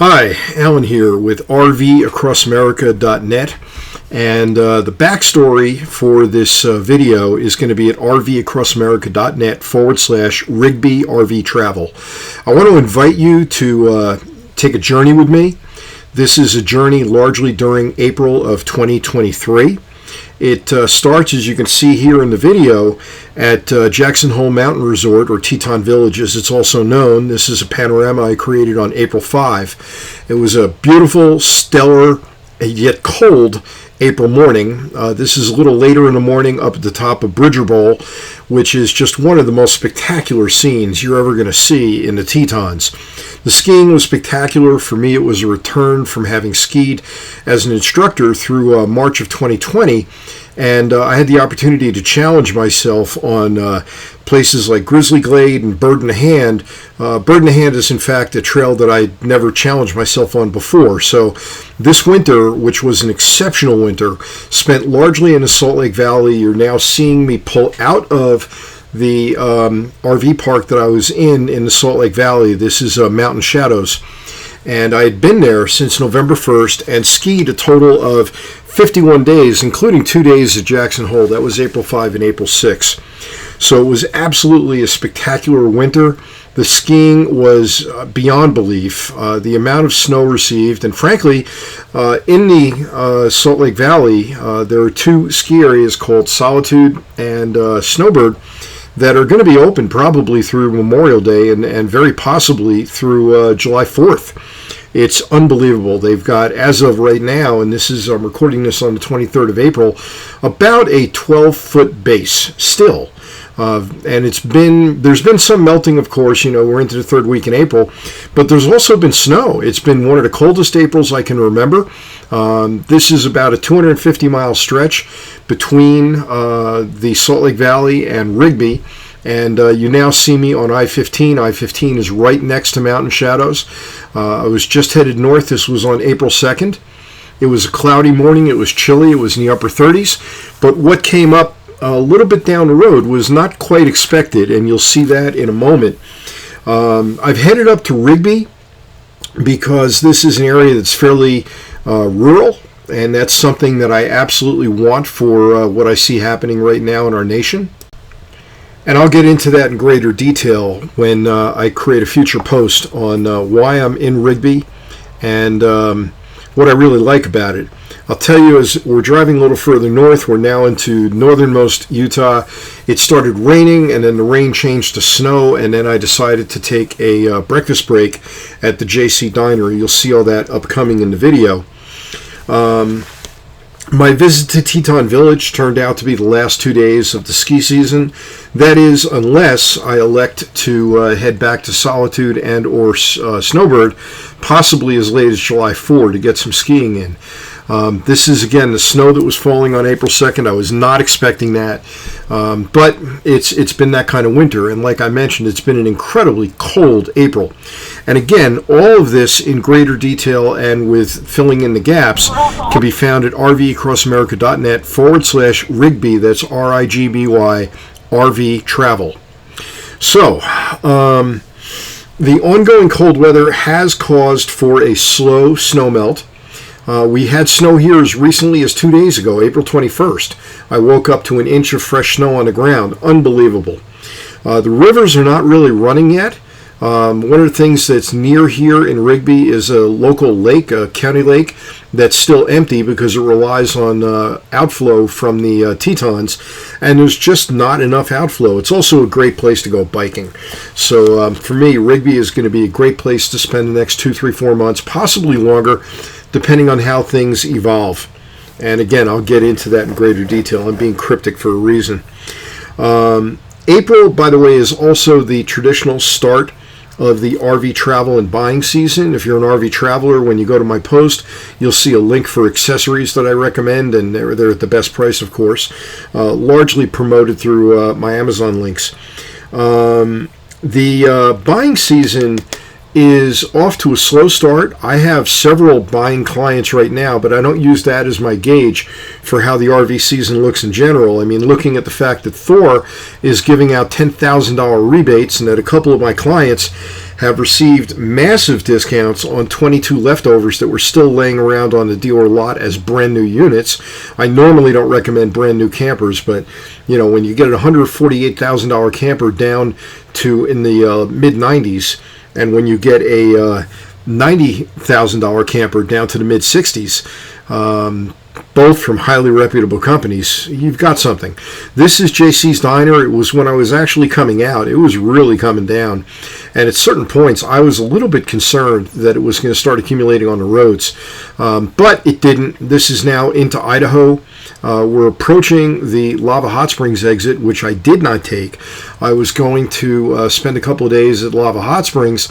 Hi, Alan here with RVAcrossAmerica.net, and the backstory for this video is going to be at RVAcrossAmerica.net/Rigby RV Travel. I want to invite you to take a journey with me. This is a journey largely during April of 2023. It starts, as you can see here in the video, at Jackson Hole Mountain Resort, or Teton Village as it's also known. This is a panorama I created on April 5. It was a beautiful, stellar, yet cold April morning. This is a little later in the morning up at the top of Bridger Bowl, which is just one of the most spectacular scenes you're ever going to see in the Tetons. The skiing was spectacular. For me, it was a return from having skied as an instructor through March of 2020, and I had the opportunity to challenge myself on places like Grizzly Glade and Bird in the Hand. Bird in the Hand is, in fact, a trail that I'd never challenged myself on before. So this winter, which was an exceptional winter, spent largely in the Salt Lake Valley. You're now seeing me pull out of the RV park that I was in the Salt Lake Valley. This is Mountain Shadows. And I had been there since November 1st and skied a total of 51 days, including 2 days at Jackson Hole. That was April 5 and April 6. So it was absolutely a spectacular winter. The skiing was beyond belief. The amount of snow received, and frankly, in the Salt Lake Valley, there are two ski areas called Solitude and Snowbird that are going to be open probably through Memorial Day and very possibly through July 4th. It's unbelievable. They've got, as of right now, and this is, I'm recording this on the 23rd of April, about a 12-foot base still. And there's been some melting, of course. You know, we're into the third week in April, but there's also been snow. It's been one of the coldest Aprils I can remember. This is about a 250-mile stretch between the Salt Lake Valley and Rigby. And you now see me on I-15. I-15 is right next to Mountain Shadows. I was just headed north. This was on April 2nd. It was a cloudy morning. It was chilly. It was in the upper 30s. But what came up a little bit down the road was not quite expected, and you'll see that in a moment. I've headed up to Rigby because this is an area that's fairly rural, and that's something that I absolutely want for what I see happening right now in our nation. And I'll get into that in greater detail when I create a future post on why I'm in Rigby and what I really like about it. I'll tell you, as we're driving a little further north, we're now into northernmost Utah. It started raining, and then the rain changed to snow, and then I decided to take a breakfast break at the JCs Diner. You'll see all that upcoming in the video. My visit to Teton Village turned out to be the last 2 days of the ski season. That is, unless I elect to head back to Solitude and or Snowbird, possibly as late as July 4 to get some skiing in. This is, again, the snow that was falling on April 2nd. I was not expecting that, but it's been that kind of winter, and like I mentioned, it's been an incredibly cold April. And again, all of this in greater detail and with filling in the gaps can be found at RVAcrossAmerica.net/Rigby. That's RIGBY, RV Travel. So, the ongoing cold weather has caused for a slow snowmelt. We had snow here as recently as 2 days ago, April 21st. I woke up to an inch of fresh snow on the ground. Unbelievable. The rivers are not really running yet. One of the things that's near here in Rigby is a local lake, a county lake, that's still empty because it relies on outflow from the Tetons, and there's just not enough outflow. It's also a great place to go biking. So for me, Rigby is going to be a great place to spend the next 2, 3, 4 months, possibly longer, depending on how things evolve. And again, I'll get into that in greater detail. I'm being cryptic for a reason. April, by the way, is also the traditional start of the RV travel and buying season. If you're an RV traveler, when you go to my post, you'll see a link for accessories that I recommend, and they're at the best price, of course, largely promoted through my Amazon links. The buying season is off to a slow start. I have several buying clients right now, but I don't use that as my gauge for how the RV season looks in general. I mean, looking at the fact that Thor is giving out $10,000 rebates and that a couple of my clients have received massive discounts on 22 leftovers that were still laying around on the dealer lot as brand new units. I normally don't recommend brand new campers, but when you get a $148,000 camper down to in the mid 90s, and when you get a $90,000 camper down to the mid 60s, both from highly reputable companies, you've got something. This is JC's Diner. It was when I was actually coming out. It was really coming down. And at certain points, I was a little bit concerned that it was going to start accumulating on the roads. But it didn't. This is now into Idaho. We're approaching the Lava Hot Springs exit, which I did not take. I was going to spend a couple of days at Lava Hot Springs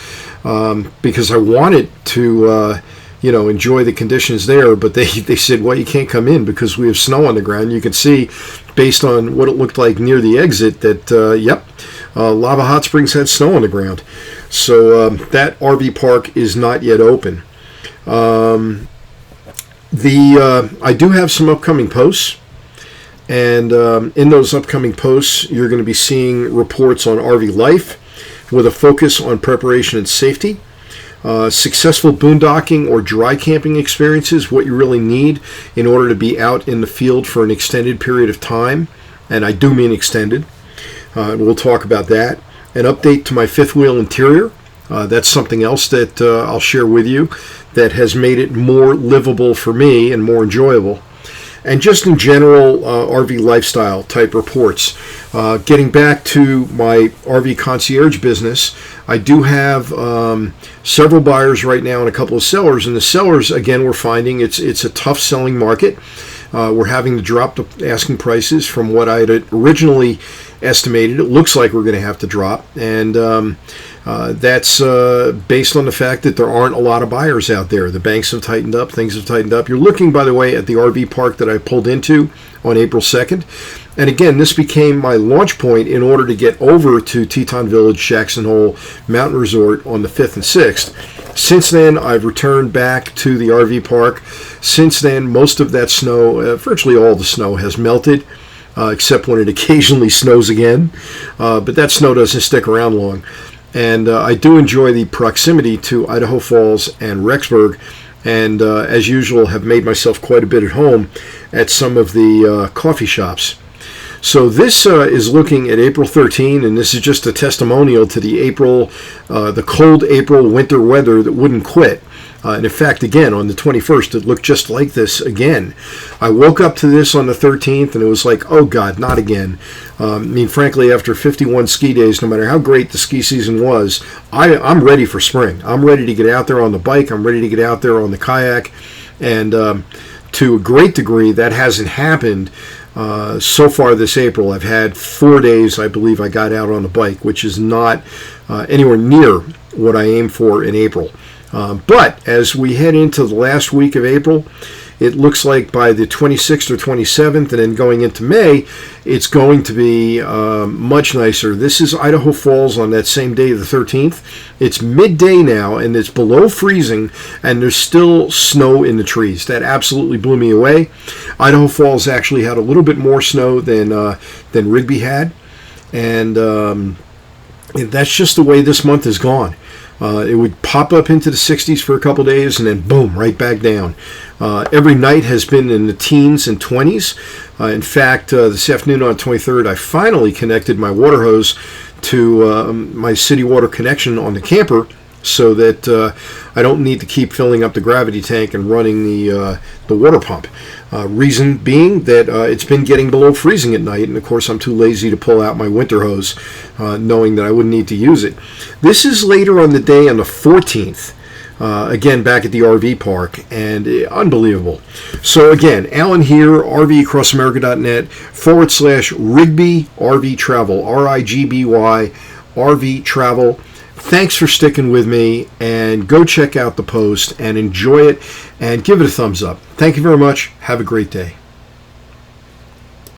because I wanted to enjoy the conditions there, but they said, well, you can't come in because we have snow on the ground. You can see, based on what it looked like near the exit, that, Lava Hot Springs had snow on the ground. So that RV park is not yet open. I do have some upcoming posts, and in those upcoming posts, you're going to be seeing reports on RV life with a focus on preparation and safety. Successful boondocking or dry camping experiences, what you really need in order to be out in the field for an extended period of time, and I do mean extended. We'll talk about that. An update to my fifth wheel interior. That's something else that I'll share with you that has made it more livable for me and more enjoyable. And just in general, RV lifestyle type reports. Getting back to my RV concierge business, I do have several buyers right now and a couple of sellers. And the sellers, again, we're finding it's a tough selling market. We're having to drop the asking prices from what I had originally estimated. It looks like we're going to have to drop. And that's based on the fact that there aren't a lot of buyers out there. The banks have tightened up. Things have tightened up. You're looking, by the way, at the RV park that I pulled into on April 2nd. And again, this became my launch point in order to get over to Teton Village, Jackson Hole Mountain Resort on the 5th and 6th. Since then, I've returned back to the RV park. Since then, most of that snow, virtually all the snow, has melted, except when it occasionally snows again. But that snow doesn't stick around long. And I do enjoy the proximity to Idaho Falls and Rexburg, and as usual, have made myself quite a bit at home at some of the coffee shops. So this is looking at April 13, and this is just a testimonial to the cold April winter weather that wouldn't quit. And in fact, again, on the 21st, it looked just like this again. I woke up to this on the 13th, and it was like, oh, God, not again. Frankly, after 51 ski days, no matter how great the ski season was, I'm ready for spring. I'm ready to get out there on the bike. I'm ready to get out there on the kayak. And to a great degree, that hasn't happened so far this April. I've had 4 days, I believe, I got out on the bike, which is not anywhere near what I aim for in April. But as we head into the last week of April, it looks like by the 26th or 27th, and then going into May, it's going to be much nicer. This is Idaho Falls on that same day, the 13th. It's midday now, and it's below freezing, and there's still snow in the trees. That absolutely blew me away. Idaho Falls actually had a little bit more snow than Rigby had, and that's just the way this month has gone. It would pop up into the 60s for a couple days and then boom, right back down. Every night has been in the teens and 20s. In fact, this afternoon on 23rd, I finally connected my water hose to my city water connection on the camper so that I don't need to keep filling up the gravity tank and running the water pump. Reason being that it's been getting below freezing at night, and of course I'm too lazy to pull out my winter hose, knowing that I wouldn't need to use it. This is later on the day on the 14th, again back at the RV park, and unbelievable. So again, Alan here, RVAcrossAmerica.net/Rigby RV Travel, RIGBY RV Travel. Thanks for sticking with me, and go check out the post and enjoy it and give it a thumbs up. Thank you very much. Have a great day.